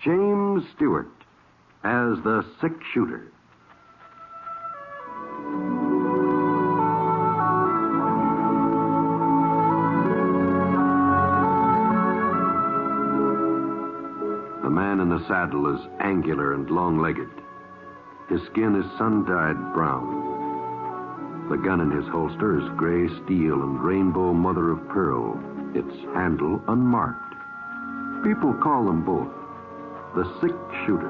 James Stewart as the sick shooter. The man in the saddle is angular and long-legged. His skin is sun-dyed brown. The gun in his holster is gray steel and rainbow mother of pearl, its handle unmarked. People call them both the sick shooter.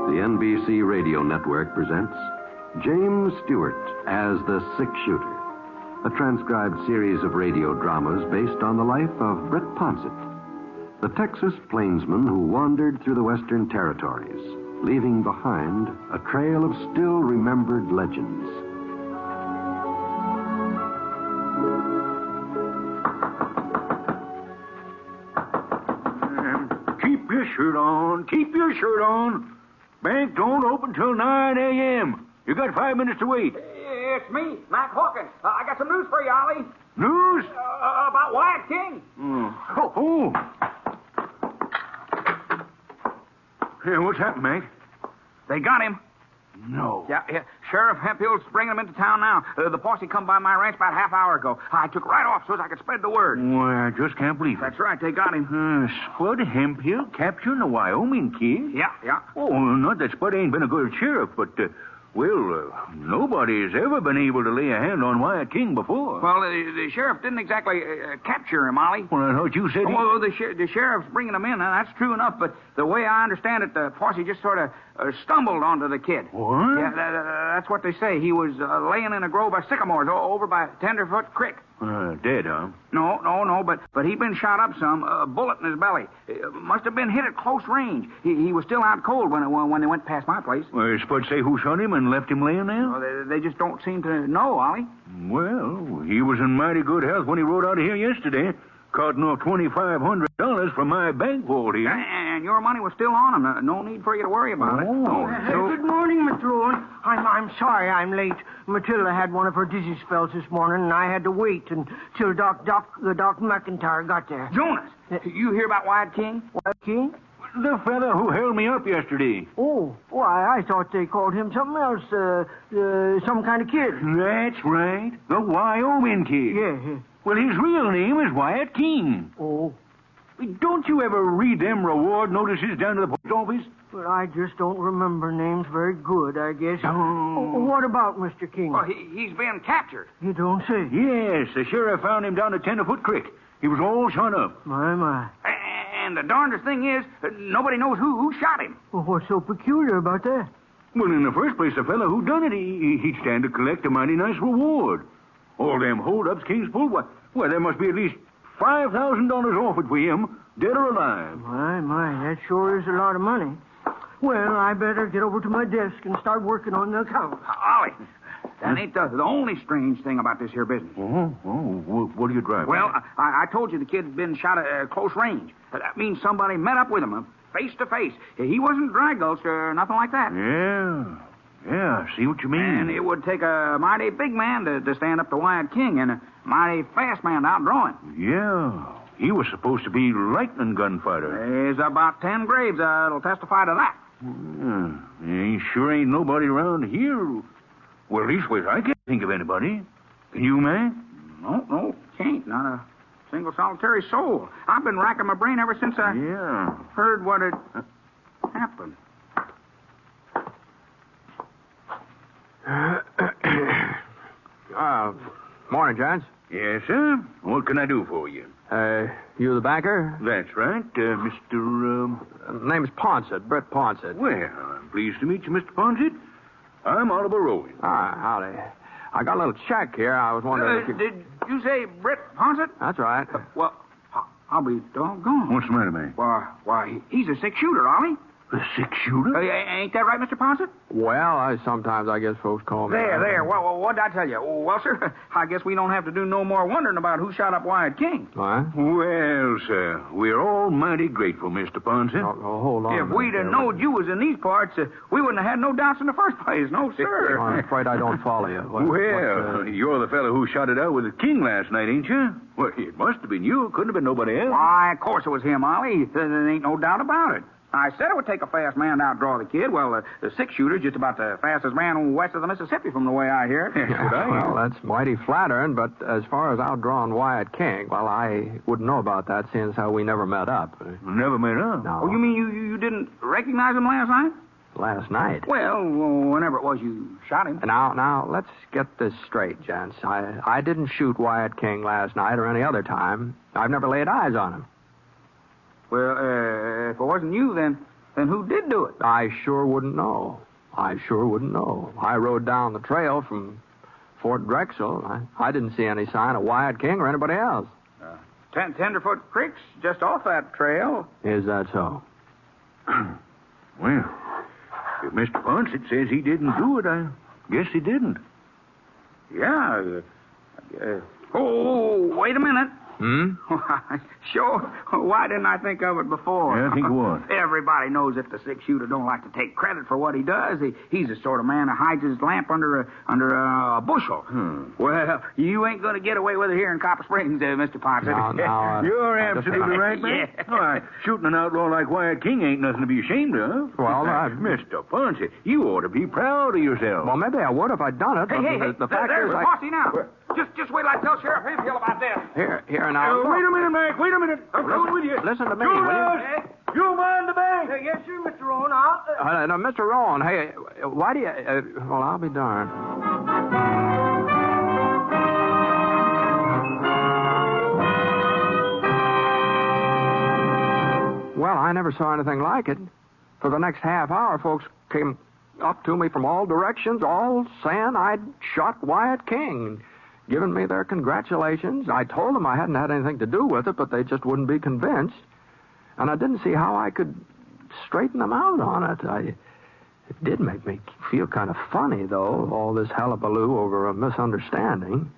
The NBC Radio Network presents James Stewart as the sick shooter, a transcribed series of radio dramas based on the life of Britt Ponset, the Texas plainsman who wandered through the Western Territories, leaving behind a trail of still remembered legends. Keep your shirt on. Keep your shirt on. Bank don't open till 9 a.m. You got 5 minutes to wait. It's me, Mac Hawkins. I got some news for you, Ollie. News? About Wyatt King. Oh. Hey, what's happened, Mac? They got him. No. Yeah. Sheriff Hemphill's bringing him into town now. The posse come by my ranch about a half hour ago. I took right off so as I could spread the word. Why, I just can't believe it. That's right, they got him. Spud Hemphill capturing a Wyoming kid? Yeah. Oh, not that Spud ain't been a good sheriff, but, nobody's ever been able to lay a hand on Wyatt King before. Well, the sheriff didn't exactly capture him, Ollie. Well, I thought you said he... Well, the sheriff's bringing him in, and that's true enough, but the way I understand it, the posse just sort of stumbled onto the kid. What? Yeah, that's what they say. He was laying in a grove of sycamores over by Tenderfoot Creek. Dead, huh? No, but he'd been shot up some, a bullet in his belly. Must have been hit at close range. He was still out cold when they went past my place. Well, Spud say who shot him and left him laying there? Well, they just don't seem to know, Ollie. Well, he was in mighty good health when he rode out of here yesterday, carting off $2,500 from my bank vault here. And your money was still on him. No need for you to worry about it. Good morning, Mr. Owen. I'm sorry I'm late. Matilda had one of her dizzy spells this morning, and I had to wait until Doc McIntyre got there. Jonas, you hear about Wyatt King? Wyatt King? The fella who held me up yesterday. Oh, why, I thought they called him something else, some kind of kid. That's right, the Wyoming kid. Yeah. Well, his real name is Wyatt King. Oh. Don't you ever read them reward notices down to the post office? Well, I just don't remember names very good, I guess. Oh. What about Mr. King? Well, he's been captured. You don't say. Yes, the sheriff found him down at Tenderfoot Creek. He was all shot up. My. And the darndest thing is, nobody knows who shot him. Well, what's so peculiar about that? Well, in the first place, the fellow who done it, he'd stand to collect a mighty nice reward. All them holdups King's pulled, well, there must be at least $5,000 offered for him, dead or alive. My, that sure is a lot of money. Well, I better get over to my desk and start working on the account. Ollie, that ain't the only strange thing about this here business. What are you driving? Well, I told you the kid's been shot at close range. That means somebody met up with him, face to face. He wasn't dry gulched or nothing like that. Yeah, I see what you mean. And it would take a mighty big man to stand up to Wyatt King and a mighty fast man to outdraw him. Yeah, he was supposed to be lightning gunfighter. There's about 10 graves that'll testify to that. Sure ain't nobody around here. Well, leastways, I can't think of anybody. Can you, man? No, can't. Not a single solitary soul. I've been racking my brain ever since I heard what had happened. Morning, gents. Yes, sir. What can I do for you? You the banker? That's right, Mr. Name's Ponset, Britt Ponset. Well, I'm pleased to meet you, Mr. Ponset. I'm Oliver Rowan. Howdy. I got a little check here. I was wondering if you... Did you say Britt Ponset? That's right. Well, I'll be doggone. What's the matter, man? Why, he's a sick shooter, Ollie. The six-shooter? Ain't that right, Mr. Ponset? Well, sometimes I guess folks call me. There. Well, what did I tell you? Well, sir, I guess we don't have to do no more wondering about who shot up Wyatt King. What? Well, sir, we're all mighty grateful, Mr. Ponset. Oh, hold on. If we'd have knowed you was in these parts, we wouldn't have had no doubts in the first place. No, sir. I'm afraid I don't follow you. You're the fellow who shot it out with the king last night, ain't you? Well, it must have been you. Couldn't have been nobody else. Why, of course it was him, Ollie. There ain't no doubt about it. I said it would take a fast man to outdraw the kid. Well, the six-shooter's just about the fastest man west of the Mississippi from the way I hear it. Well, that's mighty flattering, but as far as outdrawing Wyatt King, well, I wouldn't know about that, seeing how we never met up. Never met up? No. Oh, you mean you didn't recognize him last night? Last night? Well, whenever it was you shot him. Now, let's get this straight, gents. I didn't shoot Wyatt King last night or any other time. I've never laid eyes on him. Well, if it wasn't you, then who did do it? I sure wouldn't know. I rode down the trail from Fort Drexel. I didn't see any sign of Wyatt King or anybody else. Tenderfoot Creek's just off that trail. Is that so? Well, if Mr. Ponset says he didn't do it, I guess he didn't. Yeah. Wait a minute. Sure. Why didn't I think of it before? Yeah, think of what? Everybody knows that the six-shooter don't like to take credit for what he does. He's the sort of man who hides his lamp under a bushel. Well, you ain't going to get away with it here in Copper Springs, Mr. Ponset. Now, you're absolutely right, man. Yeah. All right, shooting an outlaw like Wyatt King ain't nothing to be ashamed of. Well, Mr. Ponset, you ought to be proud of yourself. Well, maybe I would if I'd done it. Hey, The fact there's is, the posse now. Just wait till I tell Sheriff Hayfield about this. Here now. Wait a minute, Mac. Wait a minute. I'm coming with you. Listen to me, will you? You mind the bank? Yes, sir, Mr. Rowan. I'll... Now, Mr. Rowan, hey, why do you... well, I'll be darned. Well, I never saw anything like it. For the next half hour, folks came up to me from all directions, all saying I'd shot Wyatt King, giving me their congratulations. I told them I hadn't had anything to do with it, but they just wouldn't be convinced. And I didn't see how I could straighten them out on it. It did make me feel kind of funny, though, all this hullabaloo over a misunderstanding.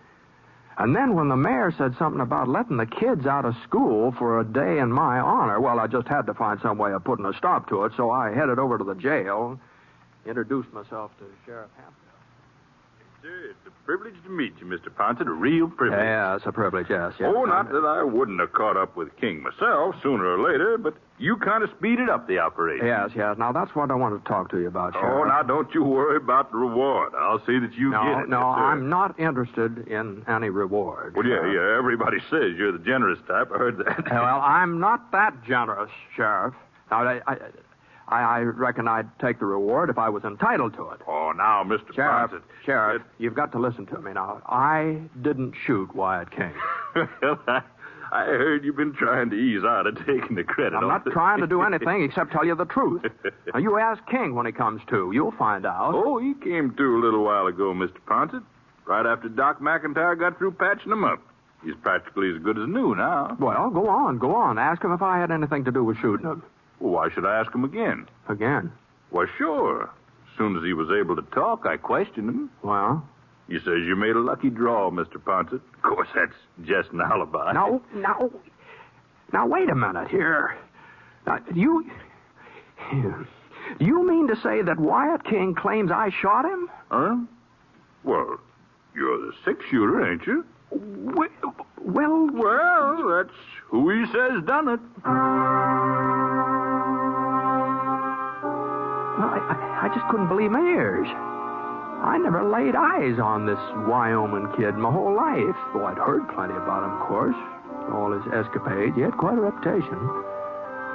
And then when the mayor said something about letting the kids out of school for a day in my honor, well, I just had to find some way of putting a stop to it, so I headed over to the jail, introduced myself to Sheriff Hampton. Sir, it's a privilege to meet you, Mr. Ponset. A real privilege. Yeah, it's a privilege, yes. Oh, not that I wouldn't have caught up with King myself sooner or later, but you kind of speeded up the operation. Yes. Now, that's what I wanted to talk to you about, Sheriff. Oh, now, don't you worry about the reward. I'll see that you get it. No, yes, sir. I'm not interested in any reward. Well, yeah, everybody says you're the generous type. I heard that. Well, I'm not that generous, Sheriff. Now, I reckon I'd take the reward if I was entitled to it. Oh, now, Mr. Ponset. Sheriff, you've got to listen to me now. I didn't shoot Wyatt King. Well, I heard you've been trying to ease out of taking the credit. I'm not trying to do anything except tell you the truth. Now, you ask King when he comes to. You'll find out. Oh, he came to a little while ago, Mr. Ponset. Right after Doc McIntyre got through patching him up. He's practically as good as new now. Well, go on. Ask him if I had anything to do with shooting him. Well, why should I ask him again? Again? Well, sure. As soon as he was able to talk, I questioned him. Well? He says you made a lucky draw, Mr. Ponset. Of course, that's just an alibi. Now, wait a minute here. You mean to say that Wyatt King claims I shot him? Huh? Well, you're the six-shooter, ain't you? Well, that's who he says done it. I just couldn't believe my ears. I never laid eyes on this Wyoming kid my whole life. Oh, I'd heard plenty about him, of course. All his escapades. He had quite a reputation.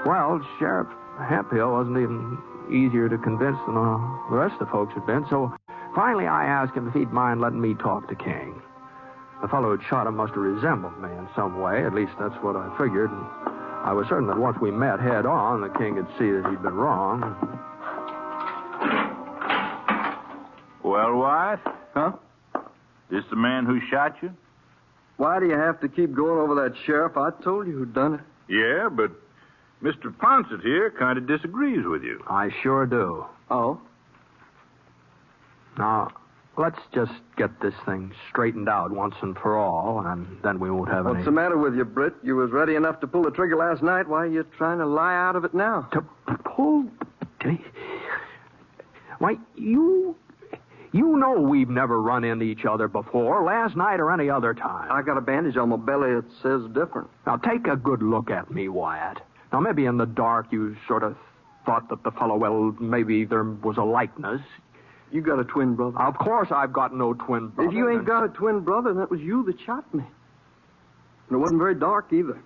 Well, Sheriff Hemphill wasn't even easier to convince than the rest of the folks had been, so finally I asked him if he'd mind letting me talk to King. The fellow who'd shot him must have resembled me in some way. At least that's what I figured. And I was certain that once we met head on, the King would see that he'd been wrong. Well, Wyatt? Huh? This the man who shot you? Why do you have to keep going over that, Sheriff? I told you who'd done it. Yeah, but Mr. Ponset here kind of disagrees with you. I sure do. Oh? Now, let's just get this thing straightened out once and for all, and then we won't have any... What's the matter with you, Britt? You was ready enough to pull the trigger last night. Why are you trying to lie out of it now? To pull... Why, you know we've never run into each other before, last night or any other time. I got a bandage on my belly that says different. Now, take a good look at me, Wyatt. Now, maybe in the dark you sort of thought that the fellow, well, maybe there was a likeness. You got a twin brother. Of course I've got no twin brother. If you ain't got a twin brother, then it was you that shot me. And it wasn't very dark either.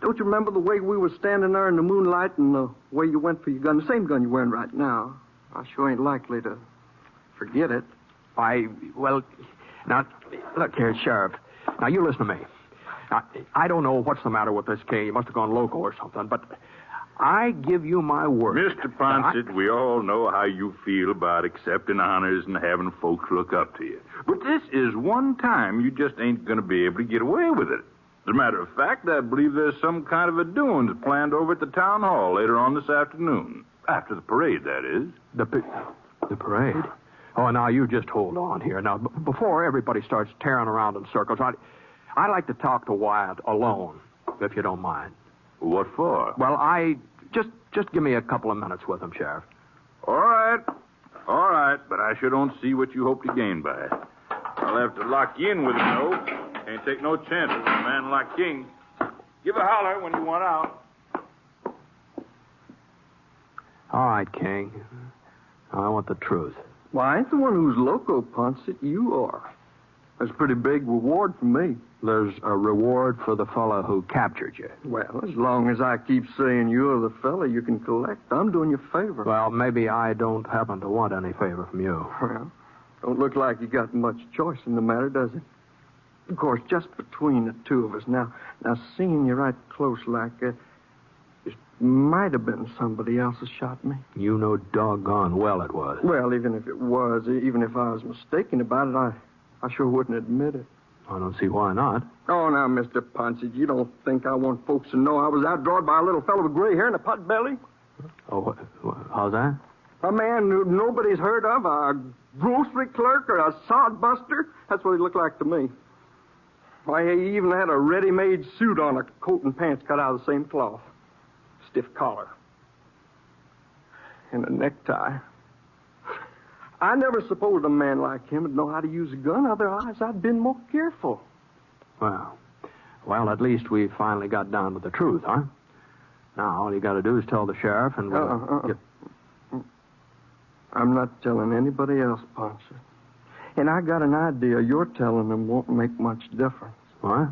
Don't you remember the way we were standing there in the moonlight and the way you went for your gun? The same gun you're wearing right now. I sure ain't likely to forget it. Well, now, look here, Sheriff. Now, you listen to me. Now, I don't know what's the matter with this King. He must have gone loco or something, but I give you my word. Mr. Ponset, we all know how you feel about accepting honors and having folks look up to you. But this is one time you just ain't going to be able to get away with it. As a matter of fact, I believe there's some kind of a doings planned over at the town hall later on this afternoon. After the parade, that is. The parade? Oh, now, you just hold on here. Now, before everybody starts tearing around in circles, I'd like to talk to Wyatt alone, if you don't mind. What for? Well, just give me a couple of minutes with him, Sheriff. All right, but I sure don't see what you hope to gain by it. I'll have to lock you in with him, though. Can't take no chances with a man like King. Give a holler when you want out. All right, King. I want the truth. Well, I ain't the one who's loco, Ponset. You are. That's a pretty big reward for me. There's a reward for the fellow who captured you. Well, as long as I keep saying you're the fella you can collect, I'm doing you a favor. Well, maybe I don't happen to want any favor from you. Well, don't look like you got much choice in the matter, does it? Of course, just between the two of us. Now seeing you right close like that, it might have been somebody else that shot me. You know doggone well it was. Well, even if it was, even if I was mistaken about it, I sure wouldn't admit it. I don't see why not. Oh, now, Mr. Ponset, you don't think I want folks to know I was outdrawed by a little fellow with gray hair and a pot belly? Oh, how's that? A man who nobody's heard of, a grocery clerk or a sod buster? That's what he looked like to me. Why, he even had a ready-made suit on, a coat and pants cut out of the same cloth. Stiff collar. And a necktie. I never supposed a man like him would know how to use a gun. Otherwise, I'd been more careful. Well, at least we finally got down to the truth, huh? Now, all you got to do is tell the sheriff and we'll... I'm not telling anybody else, Ponset. And I got an idea your telling them won't make much difference. What?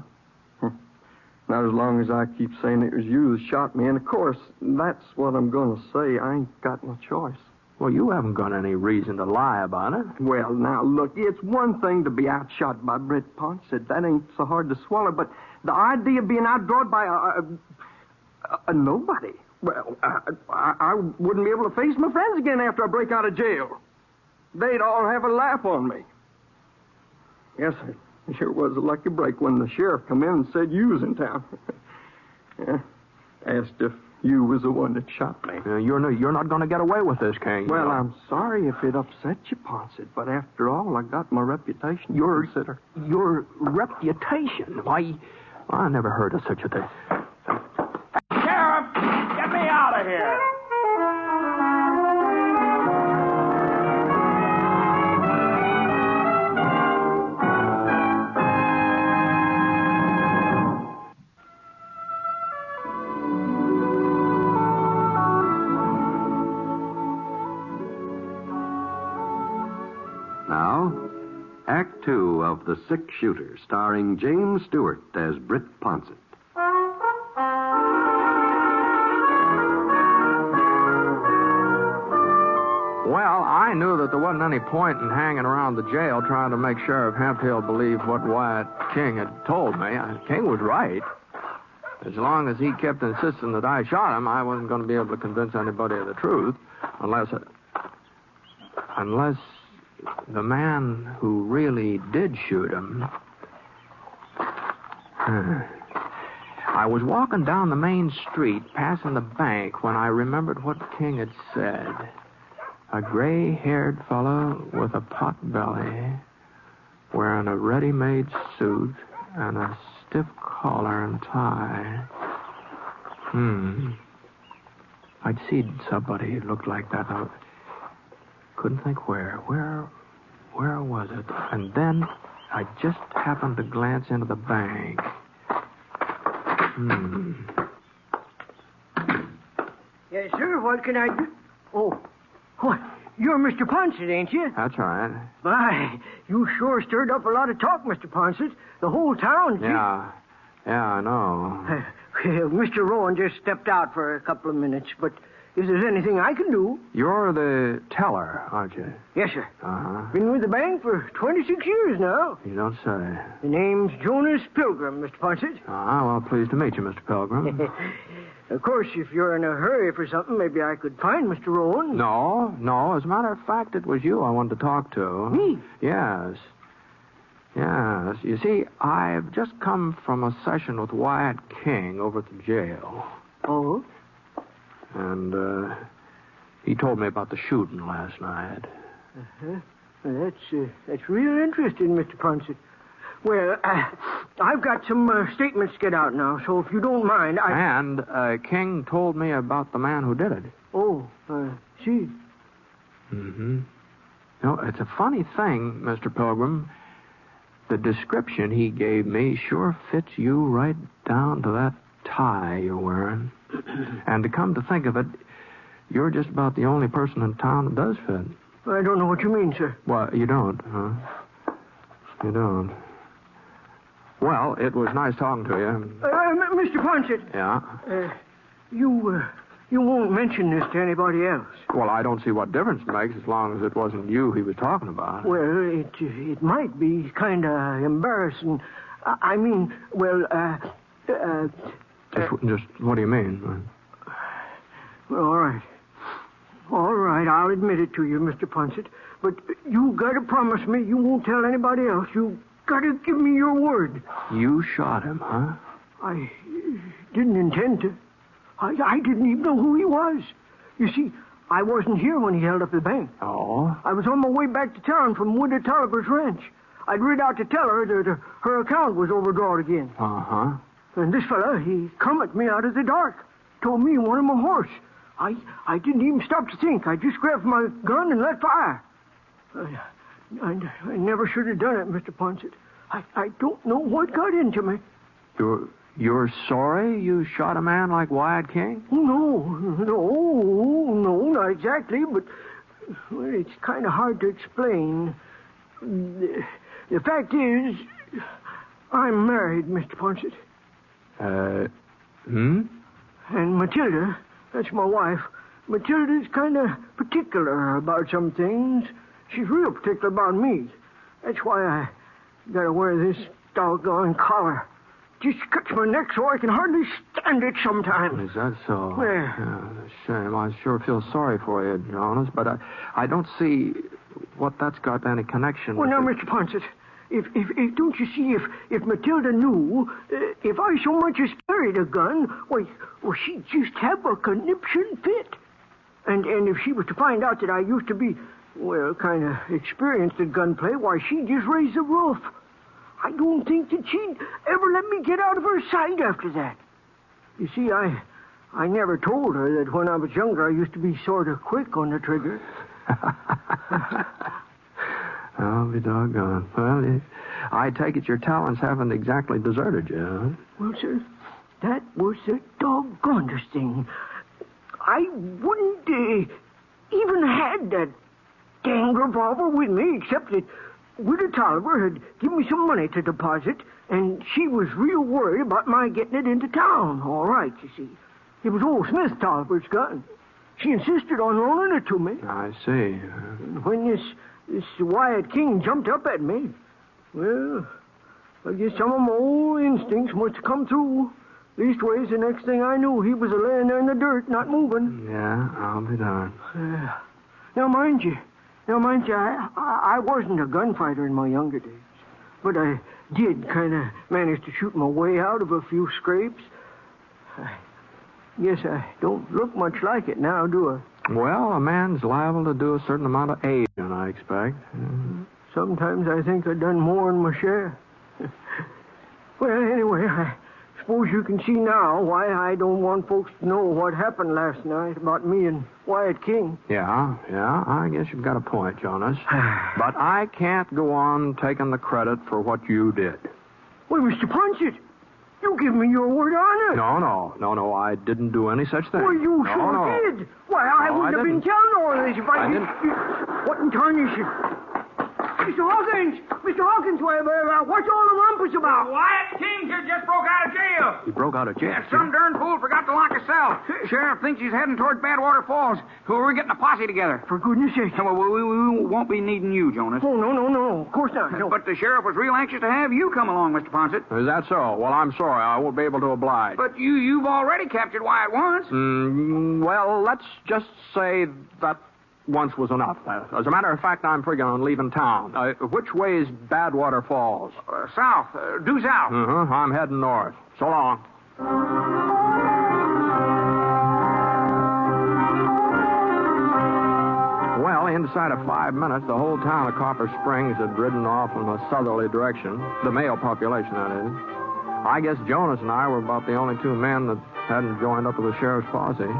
Not as long as I keep saying it was you that shot me. And, of course, that's what I'm going to say. I ain't got no choice. Well, you haven't got any reason to lie about it. Well, now, look, it's one thing to be outshot by Britt Ponset. That ain't so hard to swallow. But the idea of being outdrawed by a nobody, well, I wouldn't be able to face my friends again after I break out of jail. They'd all have a laugh on me. Yes, it sure was a lucky break when the sheriff come in and said you was in town. Yeah, asked if you was the one that shot me. You're not going to get away with this, King. Well, I'm sorry if it upset you, Ponset, but after all, I got my reputation to consider. Your reputation? Why, I never heard of such a thing. Sheriff, get me out of here. Now, Act Two of The Sick Shooter, starring James Stewart as Britt Ponset. Well, I knew that there wasn't any point in hanging around the jail trying to make Sheriff Hemphill believe what Wyatt King had told me. King was right. As long as he kept insisting that I shot him, I wasn't going to be able to convince anybody of the truth unless the man who really did shoot him... I was walking down the main street, passing the bank, when I remembered what King had said. A gray-haired fellow with a pot belly, wearing a ready-made suit and a stiff collar and tie. I'd seen somebody who looked like that. I couldn't think where. Where was it? And then I just happened to glance into the bank. Yes, sir. What can I do? Oh, what? You're Mr. Ponset, ain't you? That's right. My, you sure stirred up a lot of talk, Mr. Ponset. The whole town. Yeah, I know. Mr. Rowan just stepped out for a couple of minutes, but if there's anything I can do... You're the teller, aren't you? Yes, sir. Uh-huh. Been with the bank for 26 years now. You don't say. The name's Jonas Pilgrim, Mr. Ponset. Well, pleased to meet you, Mr. Pilgrim. Of course, if you're in a hurry for something, maybe I could find Mr. Rowan. No. As a matter of fact, it was you I wanted to talk to. Me? Yes. You see, I've just come from a session with Wyatt King over at the jail. Oh? And, he told me about the shooting last night. Uh-huh. Well, that's real interesting, Mr. Ponset. Well, I've got some statements to get out now, so if you don't mind, And King told me about the man who did it. Oh, see. Mm-hmm. No, it's a funny thing, Mr. Pilgrim. The description he gave me sure fits you right down to that tie you're wearing. And to come to think of it, you're just about the only person in town that does fit. I don't know what you mean, sir. Well, you don't, huh? You don't. Well, it was nice talking to you. Mr. Ponset. Yeah? You won't mention this to anybody else. Well, I don't see what difference it makes as long as it wasn't you he was talking about. Well, it might be kind of embarrassing. I mean, well, Just what do you mean? Well, all right, I'll admit it to you, Mr. Ponset. But you got to promise me you won't tell anybody else. You got to give me your word. You shot him, huh? I didn't intend to. I didn't even know who he was. You see, I wasn't here when he held up the bank. Oh? I was on my way back to town from Wooded Tolliver's ranch. I'd rid out to tell her that her account was overdrawn again. Uh-huh. And this fella, he come at me out of the dark. Told me he wanted my horse. I didn't even stop to think. I just grabbed my gun and let fire. I never should have done it, Mr. Ponset. I don't know what got into me. You're sorry you shot a man like Wyatt King? No, not exactly, but well, it's kind of hard to explain. The fact is, I'm married, Mr. Ponset. And Matilda, that's my wife, Matilda's kind of particular about some things. She's real particular about me. That's why I gotta wear this doggone collar. Just cuts my neck so I can hardly stand it sometimes. Is that so? Yeah. Shame. I sure feel sorry for you, Jonas, but I don't see what that's got any connection with... Well, now, Mr. Ponset, if don't you see, if Matilda knew, if I so much as carried a gun, well, she'd just have a conniption fit. And if she was to find out that I used to be, well, kind of experienced at gunplay, why, she'd just raise the roof. I don't think that she'd ever let me get out of her sight after that. You see, I never told her that when I was younger, I used to be sort of quick on the trigger. I'll be doggone. Well, I take it your talents haven't exactly deserted you, huh? Well, sir, that was the doggonest thing. I wouldn't even had that dang revolver with me, except that Widow Tolliver had given me some money to deposit, and she was real worried about my getting it into town. All right, you see. It was old Smith Tolliver's gun. She insisted on loaning it to me. I see. When this Wyatt King jumped up at me, well, I guess some of my old instincts must have come through. Leastways, the next thing I knew, he was laying there in the dirt, not moving. Yeah, I'll be darned. Now, mind you, I wasn't a gunfighter in my younger days. But I did kind of manage to shoot my way out of a few scrapes. Guess I don't look much like it now, do I? Well, a man's liable to do a certain amount of aging, I expect. Sometimes I think I've done more than my share. Well, anyway, I suppose you can see now why I don't want folks to know what happened last night about me and Wyatt King. Yeah, I guess you've got a point, Jonas. But I can't go on taking the credit for what you did. Well, Mr. Ponset, you give me your word on it. No, I didn't do any such thing. Well, you sure did. Why, I wouldn't have been telling all this if I didn't. What in tarnation? Mr. Hawkins! What's all the rumpus about? Wyatt King here just broke out of jail. He broke out of jail? Some darn fool forgot to lock his cell. Sheriff thinks he's heading toward Badwater Falls. We're getting a posse together. For goodness sake. Well, we won't be needing you, Jonas. Oh, no. Of course not. No. But the sheriff was real anxious to have you come along, Mr. Ponset. Is that so? Well, I'm sorry. I won't be able to oblige. But you've already captured Wyatt once. Well, let's just say that once was enough. As a matter of fact, I'm figuring on leaving town. Which way is Badwater Falls? South. Due south. I'm heading north. So long. Well, inside of 5 minutes, the whole town of Copper Springs had ridden off in a southerly direction. The male population, that is. I guess Jonas and I were about the only two men that hadn't joined up with the sheriff's posse.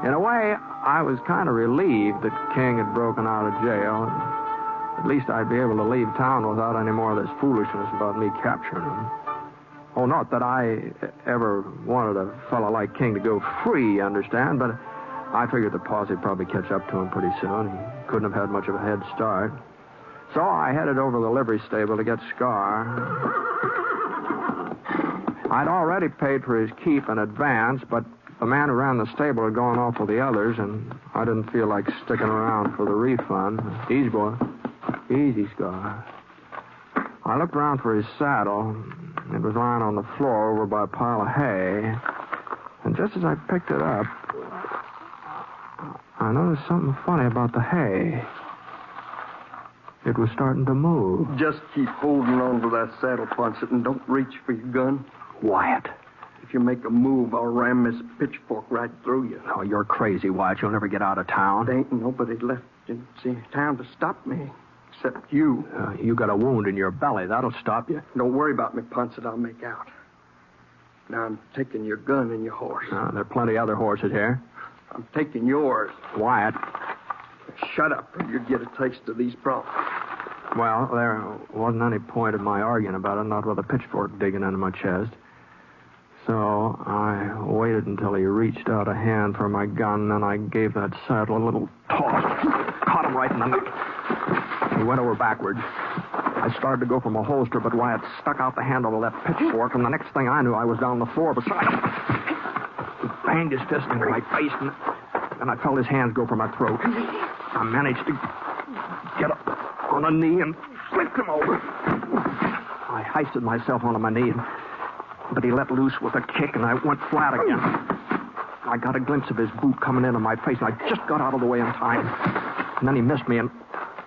In a way, I was kind of relieved that King had broken out of jail. At least I'd be able to leave town without any more of this foolishness about me capturing him. Oh, not that I ever wanted a fellow like King to go free, you understand, but I figured the posse would probably catch up to him pretty soon. He couldn't have had much of a head start. So I headed over to the livery stable to get Scar. I'd already paid for his keep in advance, but the man who ran the stable had gone off with the others, and I didn't feel like sticking around for the refund. Easy, boy. Easy, Scar. I looked around for his saddle. It was lying on the floor over by a pile of hay. And just as I picked it up, I noticed something funny about the hay. It was starting to move. Just keep holding on to that saddle, Ponset, and don't reach for your gun. Wyatt. If you make a move, I'll ram this pitchfork right through you. Oh, you're crazy, Wyatt. You'll never get out of town. There ain't nobody left in town to stop me, except you. You got a wound in your belly. That'll stop you. Don't worry about me, Ponset. I'll make out. Now I'm taking your gun and your horse. There are plenty other horses here. I'm taking yours. Wyatt. Shut up, or you get a taste of these problems. Well, there wasn't any point in my arguing about it, not with a pitchfork digging into my chest. So I waited until he reached out a hand for my gun, and I gave that saddle a little toss. Caught him right in the neck. He went over backwards. I started to go for my holster, but Wyatt stuck out the handle of that pitchfork, and the next thing I knew, I was down on the floor beside him. He banged his fist into my face, and I felt his hands go for my throat. I managed to get up on a knee and flipped him over. I hoisted myself onto my knee, but he let loose with a kick, and I went flat again. I got a glimpse of his boot coming into my face, and I just got out of the way in time. And then he missed me and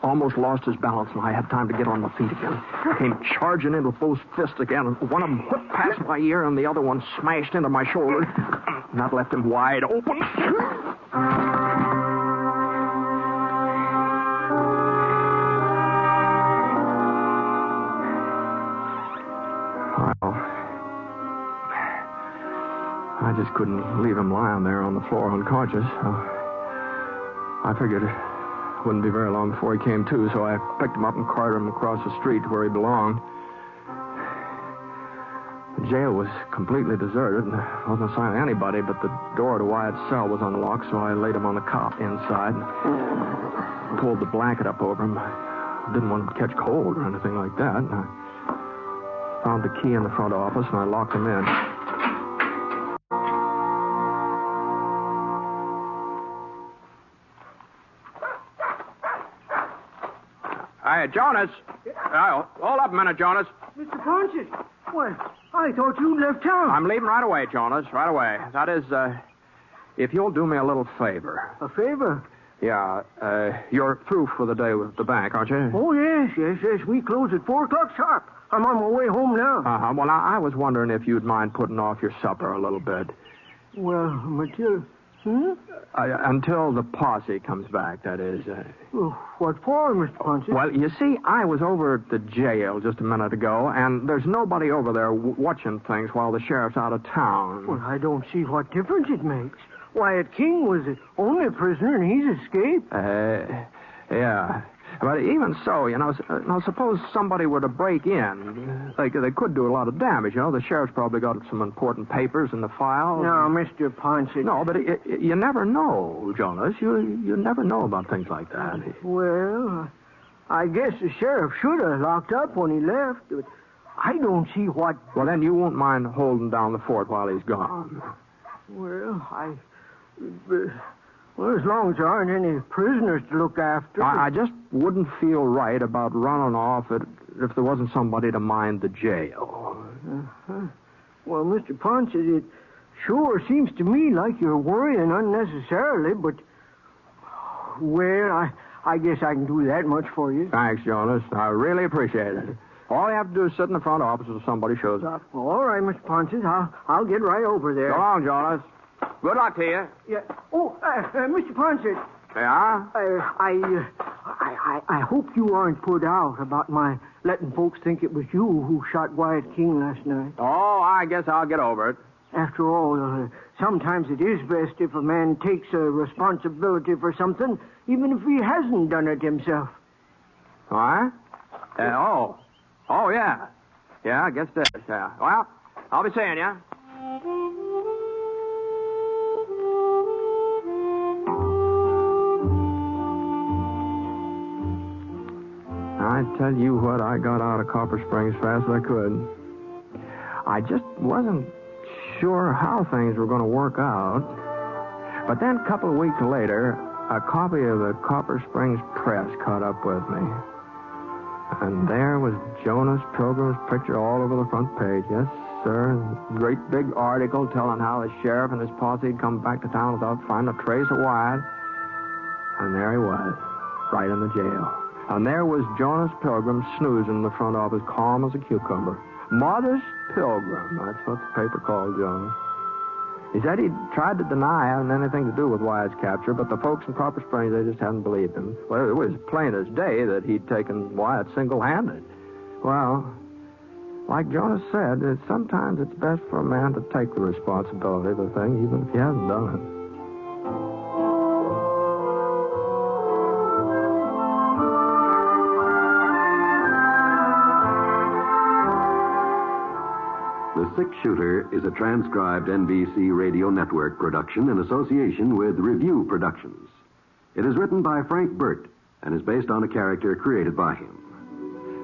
almost lost his balance, and I had time to get on my feet again. I came charging in with both fists again, and one of them whipped past my ear, and the other one smashed into my shoulder. And that left him wide open. I just couldn't leave him lying there on the floor unconscious. I figured it wouldn't be very long before he came to, so I picked him up and carted him across the street to where he belonged. The jail was completely deserted, and there wasn't a sign of anybody, but the door to Wyatt's cell was unlocked, so I laid him on the cot inside and pulled the blanket up over him. I didn't want him to catch cold or anything like that. And I found the key in the front office, and I locked him in. Hey, Jonas. Hold up a minute, Jonas. Mr. Ponset, what? I thought you'd left town. I'm leaving right away, Jonas, right away. That is, if you'll do me a little favor. A favor? Yeah, you're through for the day with the bank, aren't you? Oh, yes. We close at 4 o'clock sharp. I'm on my way home now. Uh-huh. Well, I was wondering if you'd mind putting off your supper a little bit. Well, Matilda, Until the posse comes back, that is. What for, Mr. Ponset? Well, you see, I was over at the jail just a minute ago, and there's nobody over there watching things while the sheriff's out of town. Well, I don't see what difference it makes. Wyatt King was the only prisoner, and he's escaped. Yeah. But even so, suppose somebody were to break in. They could do a lot of damage, The sheriff's probably got some important papers in the file. Now, Mr. Ponset... No, but you never know, Jonas. You never know about things like that. Well, I guess the sheriff should have locked up when he left, but I don't see what... Well, then you won't mind holding down the fort while he's gone. Well, Well, as long as there aren't any prisoners to look after. I just wouldn't feel right about running off if there wasn't somebody to mind the jail. Uh-huh. Well, Mr. Ponset, it sure seems to me like you're worrying unnecessarily, but... Well, I guess I can do that much for you. Thanks, Jonas. I really appreciate it. All you have to do is sit in the front office until somebody shows up. All right, Mr. Ponset. I'll get right over there. So long, Jonas. Good luck to you. Yeah. Oh, Mr. Ponset. Yeah? I hope you aren't put out about my letting folks think it was you who shot Wyatt King last night. Oh, I guess I'll get over it. After all, sometimes it is best if a man takes a responsibility for something, even if he hasn't done it himself. What? Oh, yeah. Yeah, I guess it is, yeah. Well, I'll be seeing you. I tell you what, I got out of Copper Springs fast as I could. I just wasn't sure how things were going to work out. But then a couple of weeks later, a copy of the Copper Springs Press caught up with me. And there was Jonas Pilgrim's picture all over the front page. Yes, sir. Great big article telling how the sheriff and his posse had come back to town without finding a trace of Wyatt. And there he was, right in the jail. And there was Jonas Pilgrim snoozing in the front office, calm as a cucumber. Modest Pilgrim, that's what the paper called Jonas. He said he'd tried to deny having anything to do with Wyatt's capture, but the folks in Copper Springs, they just hadn't believed him. Well, it was plain as day that he'd taken Wyatt single-handed. Well, like Jonas said, sometimes it's best for a man to take the responsibility of the thing, even if he hasn't done it. The Six-Shooter is a transcribed NBC Radio Network production in association with Review Productions. It is written by Frank Burt and is based on a character created by him.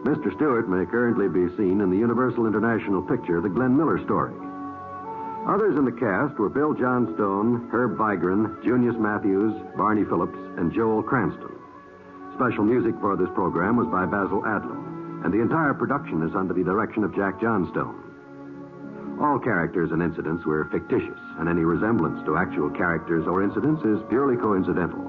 Mr. Stewart may currently be seen in the Universal International picture, The Glenn Miller Story. Others in the cast were Bill Johnstone, Herb Vigran, Junius Matthews, Barney Phillips, and Joel Cranston. Special music for this program was by Basil Adlam, and the entire production is under the direction of Jack Johnstone. All characters and incidents were fictitious, and any resemblance to actual characters or incidents is purely coincidental.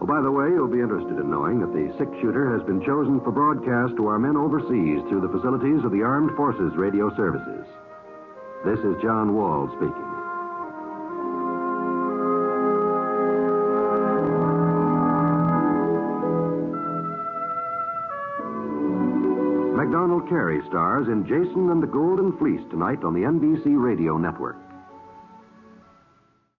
Oh, by the way, you'll be interested in knowing that the Six-Shooter has been chosen for broadcast to our men overseas through the facilities of the Armed Forces Radio Services. This is John Wall speaking. Macdonald Carey stars in Jason and the Golden Fleece tonight on the NBC Radio Network.